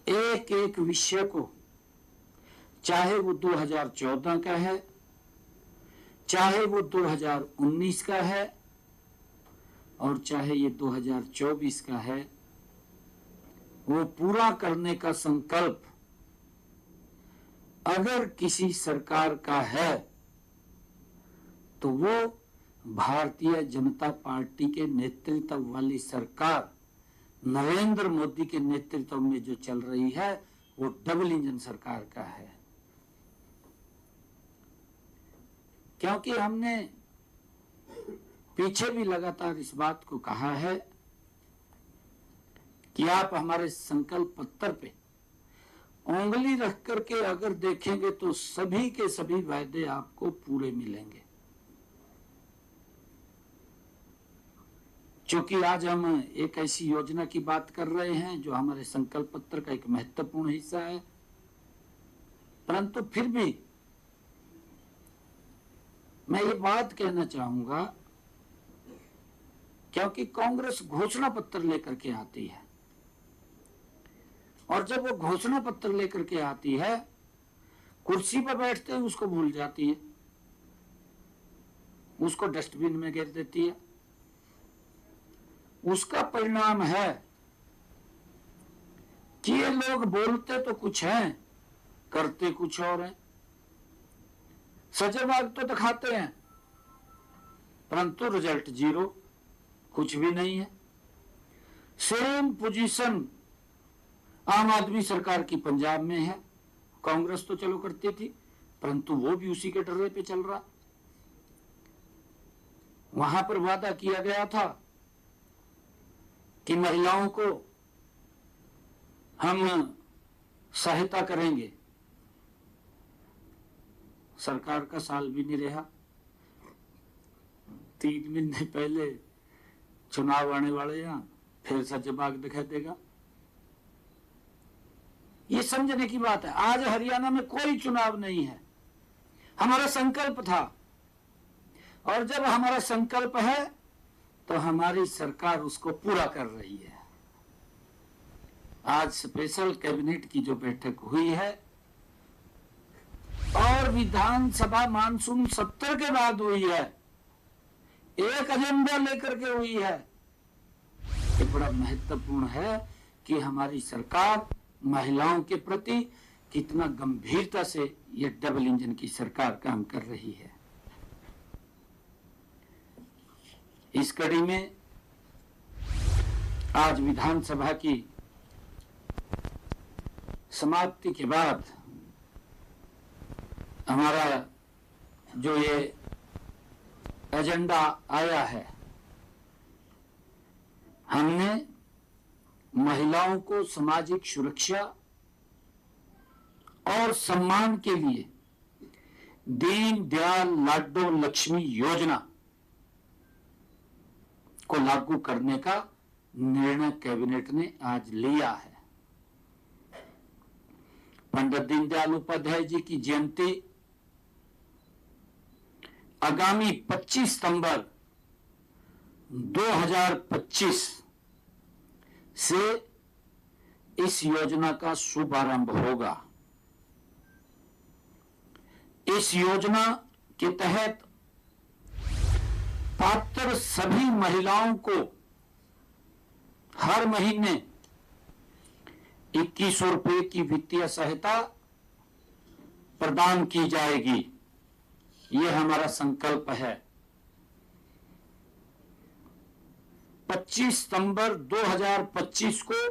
एक एक विषय को, चाहे वो 2014 का है, चाहे वो 2019 का है और चाहे ये 2024 का है, वो पूरा करने का संकल्प अगर किसी सरकार का है तो वो भारतीय जनता पार्टी के नेतृत्व वाली सरकार नरेंद्र मोदी के नेतृत्व में जो चल रही है वो डबल इंजन सरकार का है। क्योंकि हमने पीछे भी लगातार इस बात को कहा है कि आप हमारे संकल्प पत्र पे उंगली रख करके अगर देखेंगे तो सभी के सभी वायदे आपको पूरे मिलेंगे। क्योंकि आज हम एक ऐसी योजना की बात कर रहे हैं जो हमारे संकल्प पत्र का एक महत्वपूर्ण हिस्सा है, परंतु फिर भी मैं ये बात कहना चाहूंगा, क्योंकि कांग्रेस घोषणा पत्र लेकर के आती है और जब वो घोषणा पत्र लेकर के आती है, कुर्सी पर बैठते ही उसको भूल जाती है, उसको डस्टबिन में गिर देती है। उसका परिणाम है कि ये लोग बोलते तो कुछ हैं, करते कुछ और हैं, सजेबाग तो दिखाते हैं, परंतु रिजल्ट जीरो, कुछ भी नहीं है। सेम पोजीशन आम आदमी सरकार की पंजाब में है। कांग्रेस तो चलो करती थी, परंतु वो भी उसी के डर्रे पे चल रहा। वहां पर वादा किया गया था कि महिलाओं को हम सहायता करेंगे, सरकार का साल भी नहीं रहा, 3 महीने पहले चुनाव आने वाले हैं, फिर सजबाग दिखा देगा। ये समझने की बात है। आज हरियाणा में कोई चुनाव नहीं है, हमारा संकल्प था, और जब हमारा संकल्प है तो हमारी सरकार उसको पूरा कर रही है। आज स्पेशल कैबिनेट की जो बैठक हुई है और विधानसभा मानसून सत्र के बाद हुई है, एक एजेंडा लेकर के हुई है। ये बड़ा महत्वपूर्ण है कि हमारी सरकार महिलाओं के प्रति कितना गंभीरता से ये डबल इंजन की सरकार काम कर रही है। इस कड़ी में आज विधानसभा की समाप्ति के बाद हमारा जो ये एजेंडा आया है, हमने महिलाओं को सामाजिक सुरक्षा और सम्मान के लिए दीन दयाल लाडो लक्ष्मी योजना को लागू करने का निर्णय कैबिनेट ने आज लिया है। पंडित दीनदयाल उपाध्याय जी की जयंती आगामी 25 सितंबर 2025 से इस योजना का शुभारंभ होगा। इस योजना के तहत पात्र सभी महिलाओं को हर महीने 2100 रुपए की वित्तीय सहायता प्रदान की जाएगी। यह हमारा संकल्प है। 25 सितंबर 2025 को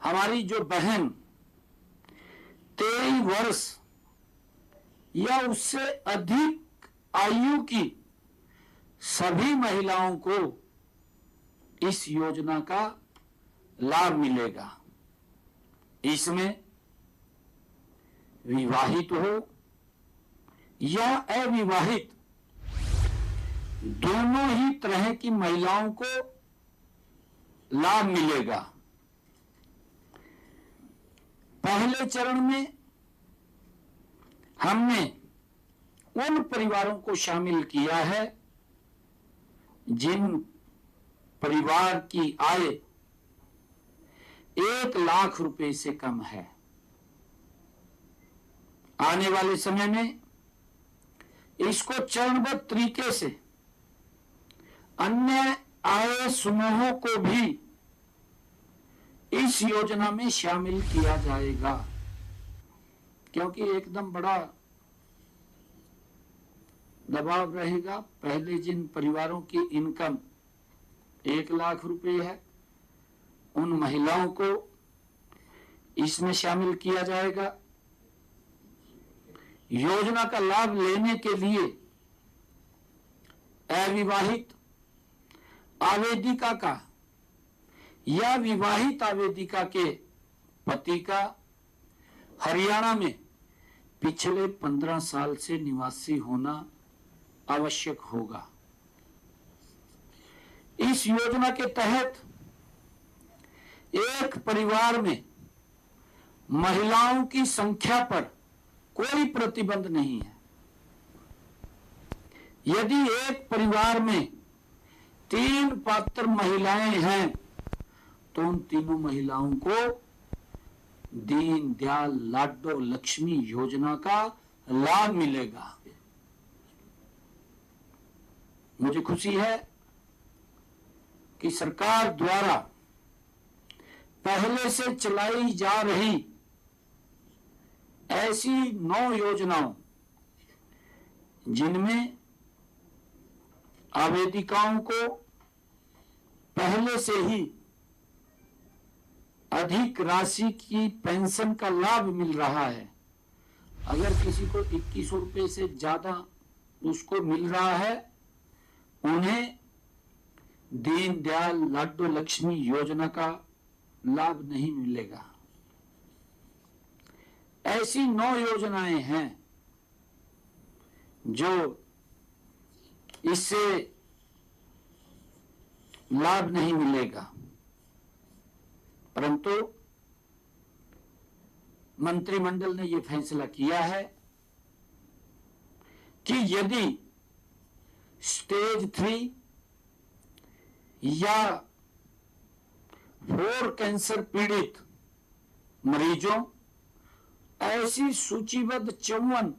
हमारी जो बहन 23 वर्ष या उससे अधिक आयु की सभी महिलाओं को इस योजना का लाभ मिलेगा। इसमें विवाहित हो या अविवाहित दोनों ही तरह की महिलाओं को लाभ मिलेगा। पहले चरण में हमने उन परिवारों को शामिल किया है जिन परिवार की आय 1,00,000 रुपए से कम है। आने वाले समय में इसको चरणबद्ध तरीके से अन्य आय समूहों को भी इस योजना में शामिल किया जाएगा, क्योंकि एकदम बड़ा दबाव रहेगा। पहले जिन परिवारों की इनकम 1,00,000 रुपए है, उन महिलाओं को इसमें शामिल किया जाएगा। योजना का लाभ लेने के लिए अविवाहित आवेदिका का या विवाहित आवेदिका के पति का हरियाणा में पिछले 15 साल से निवासी होना आवश्यक होगा। इस योजना के तहत एक परिवार में महिलाओं की संख्या पर कोई प्रतिबंध नहीं है। यदि एक परिवार में 3 पात्र महिलाएं हैं तो उन तीनों महिलाओं को दीन दयाल लाडो लक्ष्मी योजना का लाभ मिलेगा। मुझे खुशी है कि सरकार द्वारा पहले से चलाई जा रही ऐसी 9 योजनाओं, जिनमें आवेदिकाओं को पहले से ही अधिक राशि की पेंशन का लाभ मिल रहा है। अगर किसी को 2100 रुपए से ज्यादा उसको मिल रहा है, उन्हें दीन दयाल लाडो लक्ष्मी योजना का लाभ नहीं मिलेगा। ऐसी 9 योजनाएं हैं जो इससे लाभ नहीं मिलेगा, परंतु मंत्रिमंडल ने यह फैसला किया है कि यदि स्टेज 3 या 4 कैंसर पीड़ित मरीजों, ऐसी सूचीबद्ध 54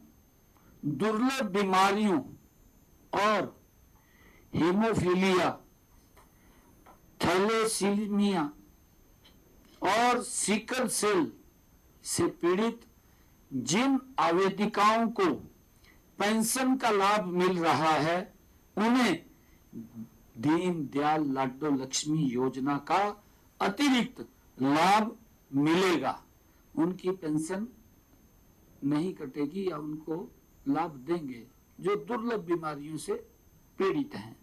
दुर्लभ बीमारियों और हीमोफीलिया, थैलेसीमिया और सिकल सेल से पीड़ित जिन आवेदिकाओं को पेंशन का लाभ मिल रहा है, उन्हें दीन दयाल लाडो लक्ष्मी योजना का अतिरिक्त लाभ मिलेगा। उनकी पेंशन नहीं कटेगी या उनको लाभ देंगे जो दुर्लभ बीमारियों से पीड़ित हैं।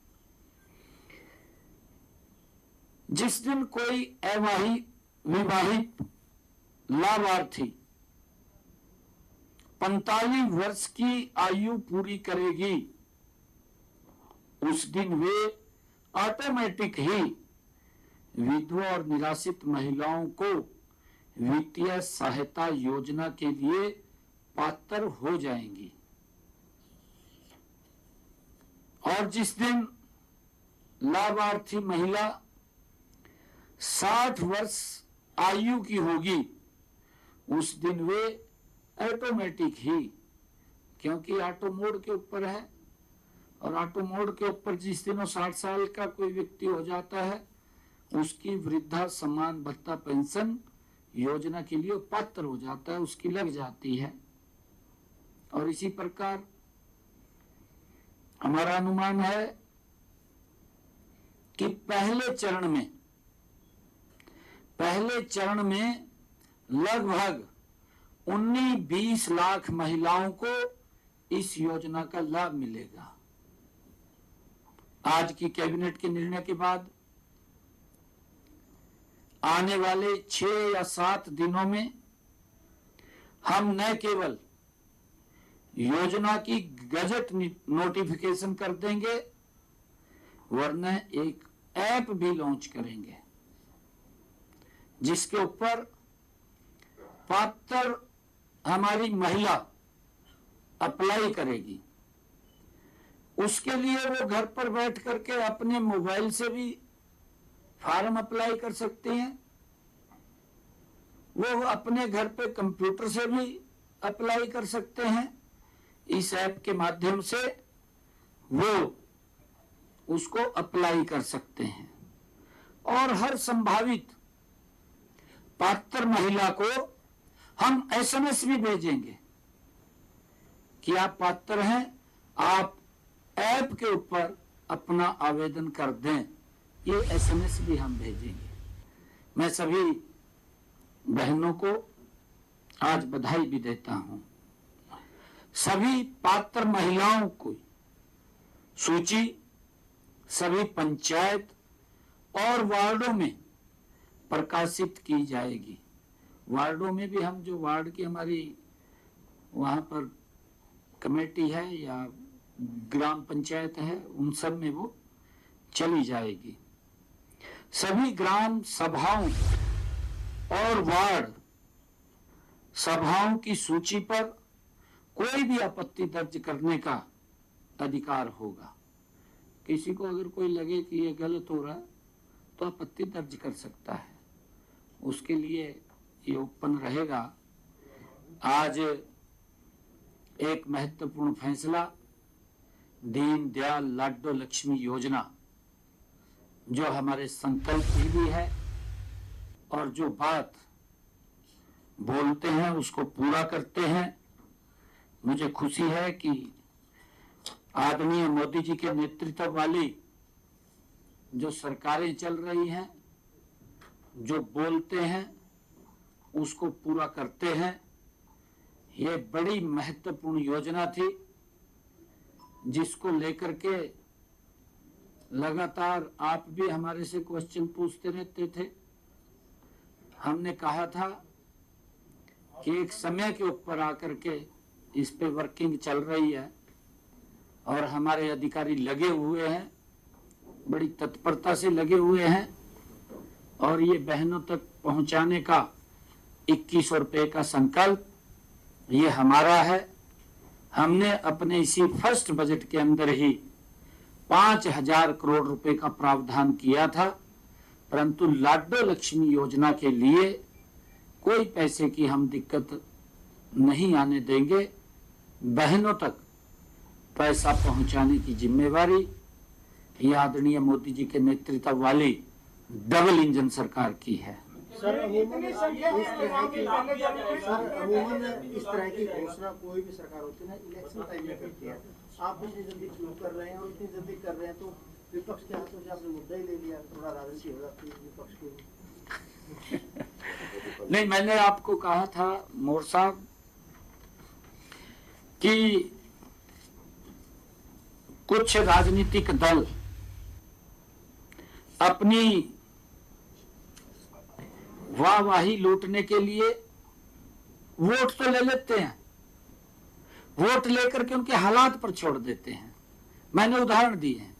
जिस दिन कोई विवाहित लाभार्थी 45 वर्ष की आयु पूरी करेगी, उस दिन वे ऑटोमेटिक ही विधवा और निराश्रित महिलाओं को वित्तीय सहायता योजना के लिए पात्र हो जाएंगी। और जिस दिन लाभार्थी महिला 60 वर्ष आयु की होगी, उस दिन वे ऑटोमेटिक ही, क्योंकि ऑटो मोड के ऊपर है, और ऑटो मोड के ऊपर जिस दिन 60 साल का कोई व्यक्ति हो जाता है, उसकी वृद्धा समान भत्ता पेंशन योजना के लिए पात्र हो जाता है, उसकी लग जाती है। और इसी प्रकार हमारा अनुमान है कि पहले चरण में लगभग 19-20 लाख महिलाओं को इस योजना का लाभ मिलेगा। आज की कैबिनेट के निर्णय के बाद आने वाले 6 या 7 दिनों में हम न केवल योजना की गजट नोटिफिकेशन कर देंगे, वरना एक ऐप भी लॉन्च करेंगे जिसके ऊपर पात्र हमारी महिला अप्लाई करेगी। उसके लिए वो घर पर बैठ करके अपने मोबाइल से भी फॉर्म अप्लाई कर सकते हैं वो अपने घर पे कंप्यूटर से भी अप्लाई कर सकते हैं। इस ऐप के माध्यम से वो उसको अप्लाई कर सकते हैं और हर संभावित पात्र महिला को हम एसएमएस भी भेजेंगे कि आप पात्र हैं, आप ऐप के ऊपर अपना आवेदन कर दें। ये एसएमएस भी हम भेजेंगे। मैं सभी बहनों को आज बधाई भी देता हूं। सभी पात्र महिलाओं को सूची सभी पंचायत और वार्डों में प्रकाशित की जाएगी। वार्डों में भी हम जो वार्ड की हमारी वहां पर कमेटी है या ग्राम पंचायत है, उन सब में वो चली जाएगी। सभी ग्राम सभाओं और वार्ड सभाओं की सूची पर कोई भी आपत्ति दर्ज करने का अधिकार होगा। किसी को अगर कोई लगे कि ये गलत हो रहा है तो आपत्ति दर्ज कर सकता है, उसके लिए ये ओपन रहेगा। आज एक महत्वपूर्ण फैसला दीन दयाल लाडो लक्ष्मी योजना, जो हमारे संकल्प की भी है और जो बात बोलते हैं उसको पूरा करते हैं। मुझे खुशी है कि आदरणीय मोदी जी के नेतृत्व वाली जो सरकारें चल रही हैं, जो बोलते हैं उसको पूरा करते हैं। ये बड़ी महत्वपूर्ण योजना थी जिसको लेकर के लगातार आप भी हमारे से क्वेश्चन पूछते रहते थे। हमने कहा था कि एक समय के ऊपर आकर के इस पे वर्किंग चल रही है और हमारे अधिकारी लगे हुए हैं, बड़ी तत्परता से लगे हुए हैं और ये बहनों तक पहुंचाने का 2100 रुपए का संकल्प ये हमारा है। हमने अपने इसी फर्स्ट बजट के अंदर ही 5000 करोड़ रुपए का प्रावधान किया था, परंतु लाडो लक्ष्मी योजना के लिए कोई पैसे की हम दिक्कत नहीं आने देंगे। बहनों तक पैसा पहुंचाने की जिम्मेवारी यह आदरणीय मोदी जी के नेतृत्व वाली डबल इंजन सरकार की है। सर अमूमन इस तरह की घोषणा कोई भी सरकार होती है ना इलेक्शन टाइम में करती है। आप इतनी जल्दी शुरू कर रहे हैं और इतनी जल्दी कर रहे हैं तो विपक्ष के हाथों से आपने मुद्दा ही ले लिया, थोड़ा राजनीति हो जाती है विपक्ष की। नहीं, मैंने आपको कहा था मोर साहब कि कुछ राजनीतिक दल अपनी वाहवाही लूटने के लिए वोट तो ले लेते हैं, वोट लेकर के उनके हालात पर छोड़ देते हैं। मैंने उदाहरण दिए हैं।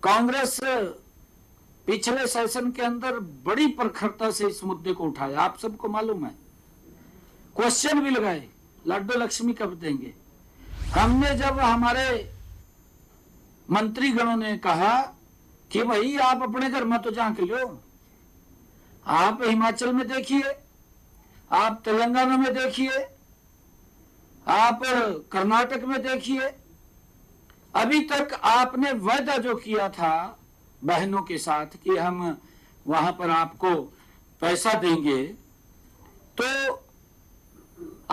कांग्रेस पिछले सेशन के अंदर बड़ी प्रखरता से इस मुद्दे को उठाया, आप सबको मालूम है। क्वेश्चन भी लगाए लाडो लक्ष्मी कब देंगे। हमने जब हमारे मंत्रीगणों ने कहा कि भाई आप अपने घर में तो झांक लो, आप हिमाचल में देखिए, आप तेलंगाना में देखिए, आप कर्नाटक में देखिए, अभी तक आपने वायदा जो किया था बहनों के साथ कि हम वहां पर आपको पैसा देंगे, तो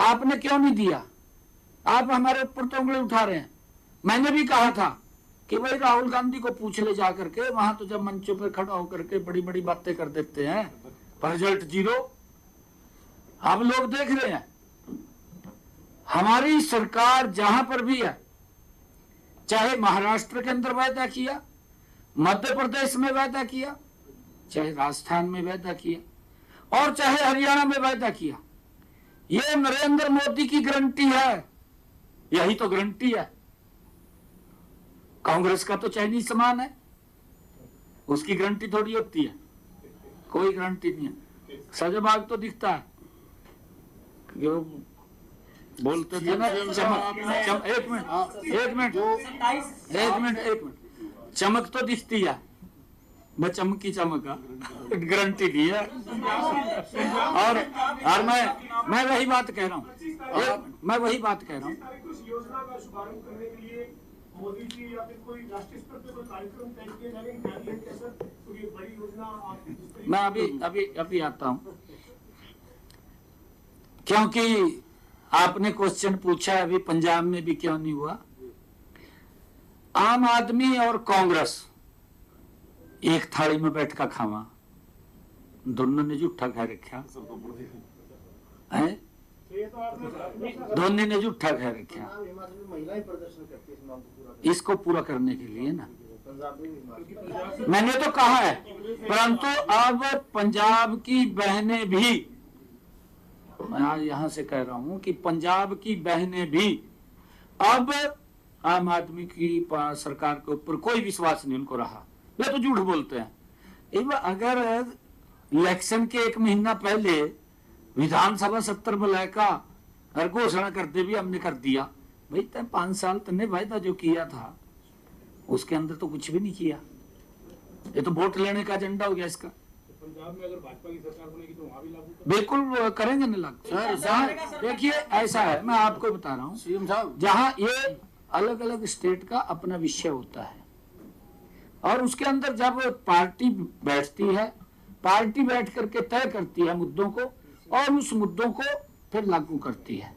आपने क्यों नहीं दिया? आप हमारे ऊपर तो उंगली उठा रहे हैं। मैंने भी कहा था कि भाई राहुल गांधी को पूछ ले जा करके, वहां तो जब मंचों पर खड़ा होकर के बड़ी बड़ी बातें कर देते हैं, पर रिजल्ट जीरो। आप लोग देख रहे हैं हमारी सरकार जहां पर भी है, चाहे महाराष्ट्र के अंदर वायदा किया, मध्य प्रदेश में वायदा किया, चाहे राजस्थान में वायदा किया और चाहे हरियाणा में वायदा किया, ये नरेंद्र मोदी की गारंटी है। यही तो गारंटी है। कांग्रेस का तो चाइनीज सामान है, उसकी गारंटी थोड़ी होती है, कोई गारंटी नहीं है। सजबाग तो दिखता है, जो बोलते थे ना चमक। एक मिनट, चमक तो दिखती है, मैं चमक की चमक। गारंटी दी है। और मैं वही बात कह रहा हूँ, मैं वही बात कह रहा हूँ। योजना का शुभारंभ करने के लिए मोदी जी या फिर कोई राष्ट्रीय स्तर पर कोई कार्यक्रम तय किए जा रहे हैं कैसे, तो ये बड़ी योजना आप मैं अभी आता हूँ, क्योंकि आपने क्वेश्चन पूछा है अभी पंजाब में भी क्यों नहीं हुआ। आम आदमी और कांग्रेस एक थाली में बैठ कर खावा, दोनों ने झूठा खा रखा है, दोनों ने झूठा खा रखा। महिलाएं प्रदर्शन करती है इस मांग को पूरा इसको पूरा करने के लिए ना पंजाब में भी मैंने तो कहा है, परंतु अब पंजाब की बहनें भी, मैं यहां से कह रहा हूं कि पंजाब की बहनें भी अब आम आदमी की सरकार के ऊपर कोई विश्वास नहीं उनको रहा। वे तो झूठ बोलते हैं। अगर इलेक्शन के 1 महीना पहले विधानसभा 70 बुलाए का हर घोषणा करते भी हमने कर दिया, भाई तय 5 साल तने वायदा जो किया था उसके अंदर तो कुछ भी नहीं किया। ये तो वोट लेने का एजेंडा हो गया इसका। पंजाब में अगर भाजपा की सरकार बनेगी तो वहाँ भी लागू बिल्कुल करेंगे ना लागू। सर देखिए ऐसा है, मैं आपको बता रहा हूँ सीएम साहब, जहाँ ये अलग अलग स्टेट का अपना विषय होता है और उसके अंदर जब पार्टी बैठती है, पार्टी बैठ करके तय करती है मुद्दों को और उस मुद्दों को फिर लागू करती है।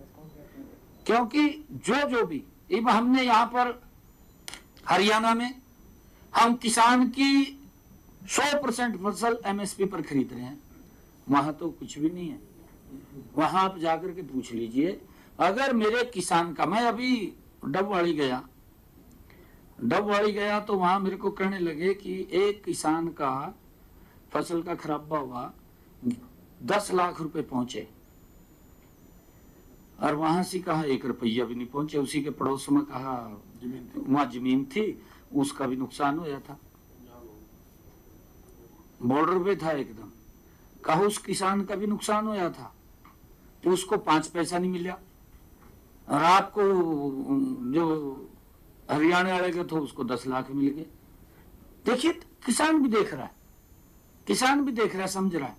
क्योंकि जो भी हमने यहाँ पर हरियाणा में हम किसान की 100% फसल एमएसपी पर खरीद रहे हैं, वहां तो कुछ भी नहीं है। वहां आप जाकर के पूछ लीजिए, अगर मेरे किसान का, मैं अभी डबवाड़ी गया तो वहां मेरे को कहने लगे कि एक किसान का फसल का खराबा हुआ 10 लाख रुपए पहुंचे और वहां से कहा 1 रुपया भी नहीं पहुंचे। उसी के पड़ोस में कहा वहां जमीन थी, उसका भी नुकसान हुआ था, बॉर्डर पे था एकदम, कहा उस किसान का भी नुकसान हुआ था तो उसको 5 पैसा नहीं मिला और आपको जो हरियाणा वाले का था उसको 10 लाख मिल गए। देखिए किसान भी देख रहा है, किसान भी देख रहा है, समझ रहा है।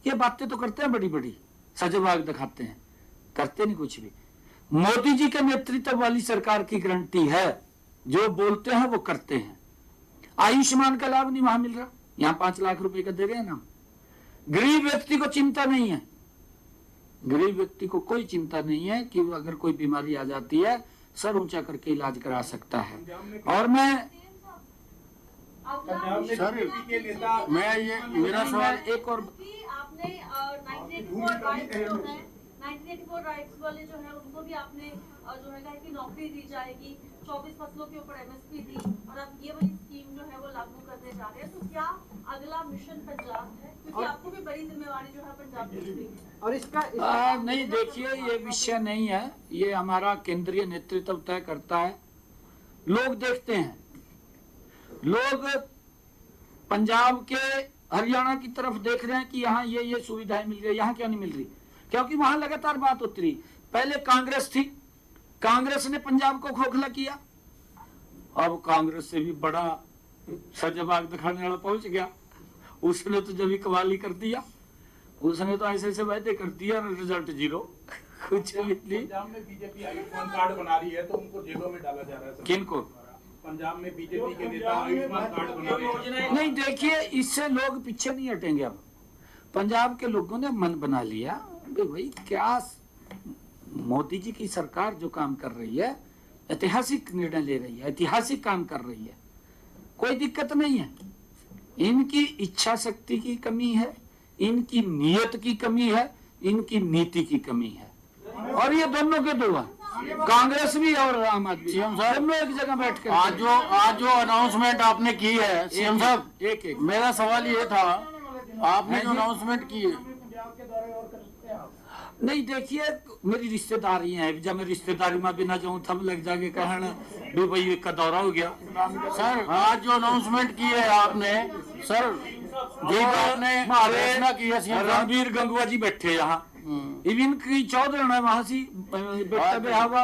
ये बातें तो करते हैं बड़ी बड़ी, सजबाग दिखाते हैं, करते नहीं कुछ भी। मोदी जी के नेतृत्व वाली सरकार की गारंटी है, जो बोलते हैं वो करते हैं। आयुष्मान का लाभ नहीं वहां मिल रहा, यहाँ 5 लाख रुपए का दे रहे हैं ना। गरीब व्यक्ति को चिंता नहीं है, गरीब व्यक्ति को कोई चिंता नहीं है कि अगर कोई बीमारी आ जाती है सर ऊंचा करके इलाज करा सकता है। और मैं सर के नेता, मैं ये मेरा सवाल एक और, आपने 1984 राइट्स वाले जो है उनको भी आपने जो है कहा कि नौकरी दी जाएगी, 24 फसलों के ऊपर एमएसपी दी और अब ये वाली स्कीम जो है वो लागू करने जा रहे हैं। तो क्या अगला मिशन पंजाब है, क्योंकि आपको भी बड़ी जिम्मेवारी जो है पंजाब की है। और इसका नहीं देखिए ये विषय नहीं है, ये हमारा केंद्रीय नेतृत्व तय करता है। लोग देखते हैं, लोग पंजाब के हरियाणा की तरफ देख रहे हैं कि यहाँ ये सुविधाएं मिल रही है, यहाँ क्यों नहीं मिल रही, क्योंकि वहां लगातार बात होती रही। पहले कांग्रेस थी, कांग्रेस ने पंजाब को खोखला किया, अब कांग्रेस से भी बड़ा सजबाग दिखाने वाला पहुंच गया। उसने तो जब कवाली कर दिया, उसने तो ऐसे वायदे कर दिया, रिजल्ट 0, कुछ भी नहीं। पंजाब में बीजेपी आयुष्मान कार्ड बना रही है तो उनको जेलों में डाला जा रहा है। किनको? पंजाब में बीजेपी के नेता आयुष्मान कार्ड बना रहे हैं। नहीं देखिए, इससे लोग पीछे नहीं हटेंगे। अब पंजाब के लोगों ने मन बना लिया भाई क्या मोदी जी की सरकार जो काम कर रही है, ऐतिहासिक निर्णय ले रही है, ऐतिहासिक काम कर रही है, कोई दिक्कत नहीं है। इनकी इच्छा शक्ति की कमी है, इनकी नियत की कमी है, इनकी नीति की कमी है। और ये दोनों के दो हैं, कांग्रेस भी और आम आदमी। सीएम साहब दोनों एक जगह बैठ कर आज जो अनाउंसमेंट आपने की है सीएम साहब, एक मेरा सवाल ये था, आपने जो अनाउंसमेंट की है, नहीं देखिए मेरी रिश्तेदारी है, जब मैं रिश्तेदारी में भी ना जाऊं तब लग जाके कहना भी भाई का दौरा हो गया। सर आज जो अनाउंसमेंट की है आपने, सर जी आपने घोषणा की है सीएम साहब, रणबीर गंगवा जी बैठे यहाँ, इवन की 14 है वहां से बेटा ब्याह हुआ,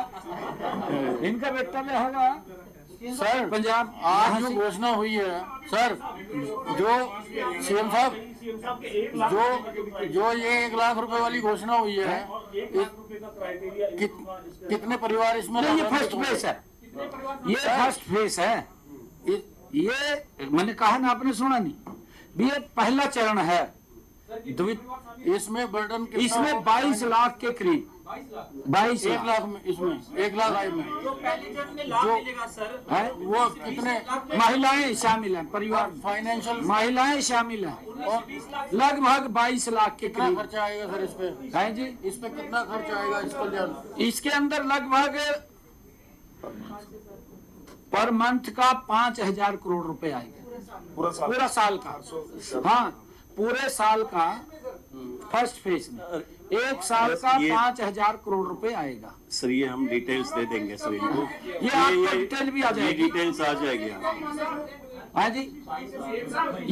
इनका बेटा ब्याह हुआ सर पंजाब। आज जो घोषणा हुई है सर, जो सीएम साहब सीएम साहब के 1 लाख रुपए के जो ये 1 लाख रुपए वाली घोषणा हुई है, और 1 लाख रुपए का क्राइटेरिया कितने परिवार इसमें नहीं, ये लाभान्वित फर्स्ट होंगे? फेस है, कितने परिवार ये फर्स्ट फेस है। ये मैंने कहा ना, आपने सुना नहीं, ये पहला चरण है। इसमें बर्डन इसमें 22 लाख के करीब, 22 1 लाख में, इसमें 1 लाख आय में जो पहले चरण में लाभ जो- मिलेगा सर, है। वो कितने महिलाएं शामिल हैं, परिवार फाइनेंशियल महिलाएं शामिल हैं, और लगभग 22 लाख के कितना करीब खर्चा आएगा सर इस पे? है जी। इस पे कितना खर्चा आएगा इस कल्याण? इसके अंदर लगभग पर मंथ का 5,000 करोड़ रुपए आएगा, पूरा साल का। हाँ, पूरे साल का फर्स्ट फेज में 1 साल का ये- 5,000 करोड़ रुपए आएगा। सर ये हम डिटेल्स दे देंगे सर इनको। ये आपको डिटेल भी आ ये जाएगी। डिटेल्स आ जाएगी हाँ। हाँ जी,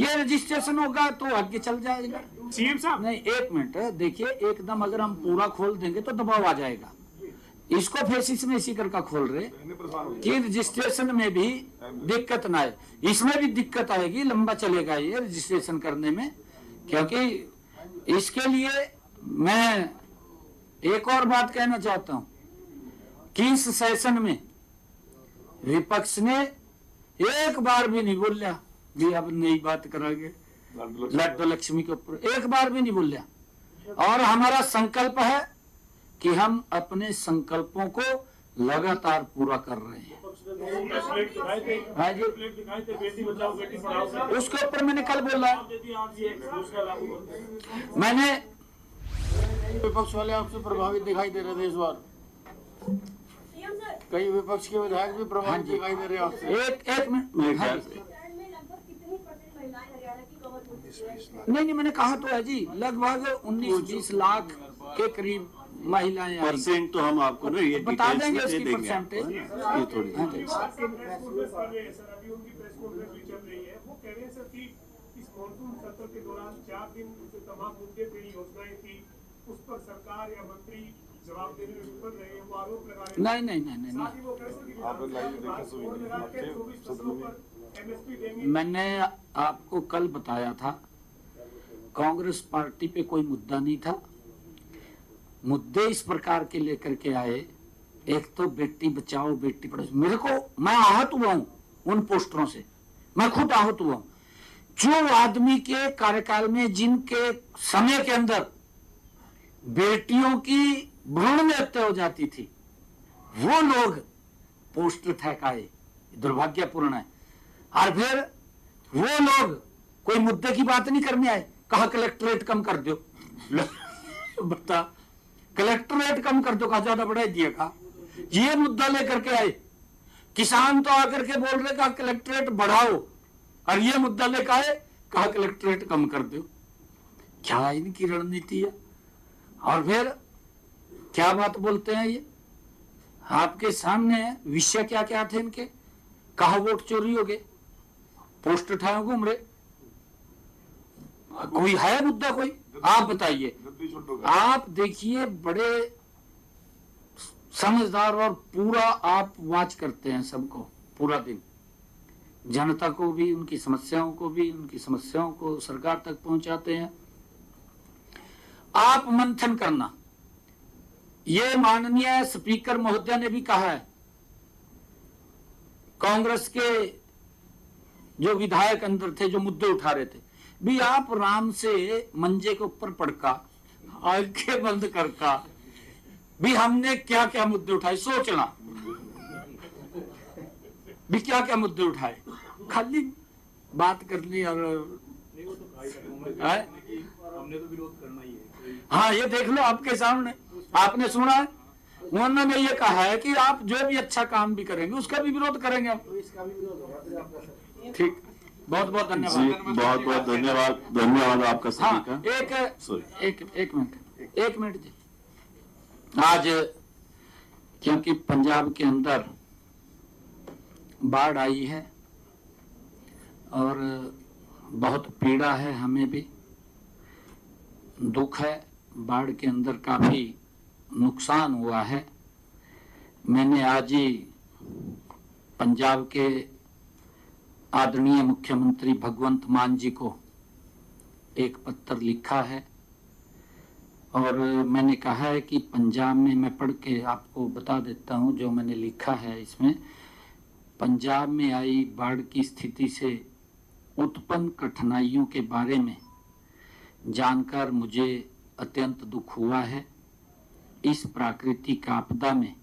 ये रजिस्ट्रेशन होगा तो आगे चल जाएगा। सीएम साहब नहीं, 1 मिनट देखिए, एकदम अगर हम पूरा खोल देंगे तो दबाव आ जाएगा। इसको फेसिस में इसी करके खोल रहे कि रजिस्ट्रेशन में भी दिक्कत ना आए। इसमें भी दिक्कत आएगी, लंबा चलेगा ये रजिस्ट्रेशन करने में, क्योंकि इसके लिए मैं एक और बात कहना चाहता हूं कि इस सेशन में विपक्ष ने एक बार भी नहीं बोलिया भी अब नई बात करेंगे लड्डू लक्ष्मी के ऊपर, एक बार भी नहीं बोलिया। और हमारा संकल्प है कि हम अपने संकल्पों को लगातार पूरा कर रहे हैं। प्लेट दिखाए थे, हाँ जी, प्लेट दिखाए थे, बेटी बचाओ बेटी पढ़ाओ से। उसके ऊपर मैंने कल बोला, यदि आप ये दूसरा लागू करते हैं मैंने विपक्ष वाले आपसे प्रभावित दिखाई दे रहे थे इस बार, सीएम सर, कई विपक्ष के विधायक भी प्रभावित दिखाई दे रहे हैं आपसे। एक मिनट, मेरे हाँ ख्याल जी। से में लगभग कितनी % महिलाएं हरियाणा की कवर हो चुकी है? नहीं, मैंने कहा तो है जी, लगभग 19-20 लाख के करीब महिलाएं आई। परसेंट तो हम आपको ना ये बता डिटेल्स देंगे में दे उसकी देंगे परसेंटेज। आपको, ये थोड़ी हाँ जी। आपके प्रेस कॉन्फ्रेंस कर रहे हैं सर, अभी उनकी प्रेस कॉन्फ्रेंस भी चल रही है। वो कह रहे हैं सर कि इस मॉनसून सत्र के दौरान 4 दिन जो तमाम मुद्दे पे योजनाएं थी उस पर सरकार या मंत्री जवाब देने में विफल रहे हैं, वो आरोप लगा रहे हैं। नहीं। साथ ही वो कह रहे हैं कि और लगा के 24 फसलों पर एमएसपी देंगे। मैंने आपको कल बताया था, कांग्रेस पार्टी पे कोई मुद्दा नहीं था। मुद्दे इस प्रकार के लेकर के आए, एक तो बेटी बचाओ बेटी पढ़ाओ। मेरे को, मैं आहत हुआ हूं उन पोस्टरों से, मैं खुद आहत हुआ हूं। जो आदमी के कार्यकाल में, जिनके समय के अंदर बेटियों की भ्रूण में हत्या हो जाती थी, वो लोग पोस्टर ठहकाए, दुर्भाग्यपूर्ण है। और फिर वो लोग कोई मुद्दे की बात नहीं करने आए, कहा कलेक्ट्रेट कम कर दो। बता, कलेक्ट्रेट कम कर दो, कहा ज्यादा बढ़ाई दिया। कहा ये मुद्दा लेकर के आए, किसान तो आकर के बोल रहे, कहा कलेक्ट्रेट बढ़ाओ, और ये मुद्दा लेकर आए, कहा कलेक्ट्रेट कम कर दो। क्या इनकी रणनीति है? और फिर क्या बात बोलते हैं ये, आपके सामने है। विषय क्या क्या थे इनके? कहा वोट चोरी हो गए, पोस्ट उठाए घूम रहे। कोई है मुद्दा कोई? आप बताइए। आप देखिए, बड़े समझदार और पूरा आप वॉच करते हैं सबको पूरा दिन, जनता को भी, उनकी समस्याओं को भी, उनकी समस्याओं को सरकार तक पहुंचाते हैं। आप मंथन करना, ये माननीय स्पीकर महोदय ने भी कहा है, कांग्रेस के जो विधायक अंदर थे, जो मुद्दे उठा रहे थे, भी आप राम से मंजे के ऊपर पड़का, आंखें बंद करका, भी हमने क्या क्या मुद्दे उठाए, सोचना भी क्या क्या मुद्दे उठाए, खाली बात करनी। और हमने तो विरोध करना ही है। हाँ, ये देख लो आपके सामने, आपने सुना है, उन्होंने ये कहा है कि आप जो भी अच्छा काम भी करेंगे उसका भी विरोध करेंगे हम। तो इसका भी विरोध होगा फिर आपका सर। ठीक, बहुत बहुत जी धन्यवाद। बहुत बहुत धन्यवाद, धन्यवाद आपका सभी हाँ, का। सॉरी। एक मिनट जी। आज क्योंकि पंजाब के अंदर बाढ़ आई है और बहुत पीड़ा है, हमें भी दुख है, बाढ़ के अंदर काफी नुकसान हुआ है। मैंने आज ही पंजाब के आदरणीय मुख्यमंत्री भगवंत मान जी को एक पत्र लिखा है और मैंने कहा है कि पंजाब में, मैं पढ़ के आपको बता देता हूं जो मैंने लिखा है इसमें। पंजाब में आई बाढ़ की स्थिति से उत्पन्न कठिनाइयों के बारे में जानकर मुझे अत्यंत दुख हुआ है। इस प्राकृतिक आपदा में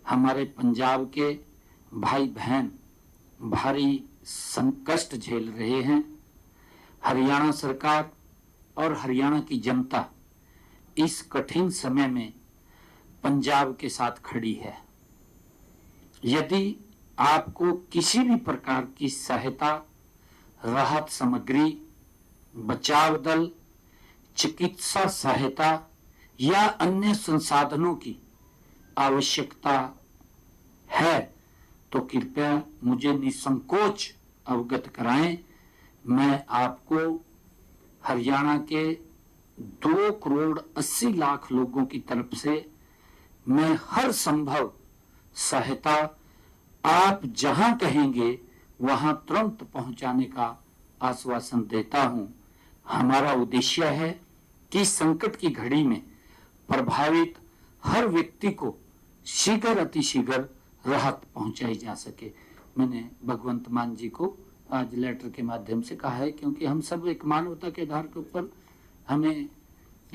हमारे पंजाब के भाई बहन भारी संकट झेल रहे हैं। हरियाणा सरकार और हरियाणा की जनता इस कठिन समय में पंजाब के साथ खड़ी है। यदि आपको किसी भी प्रकार की सहायता, राहत सामग्री, बचाव दल, चिकित्सा सहायता या अन्य संसाधनों की आवश्यकता है तो कृपया मुझे निसंकोच अवगत कराएं। मैं आपको हरियाणा के 2,80,00,000 लोगों की तरफ से मैं हर संभव सहायता आप जहां कहेंगे वहां तुरंत पहुंचाने का आश्वासन देता हूं। हमारा उद्देश्य है कि संकट की घड़ी में प्रभावित हर व्यक्ति को शीघ्र अतिशीघ्र राहत पहुंचाई जा सके। मैंने भगवंत मान जी को आज लेटर के माध्यम से कहा है, क्योंकि हम सब एक मानवता के आधार के ऊपर हमें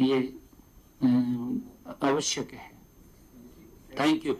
ये आवश्यक है। Thank you.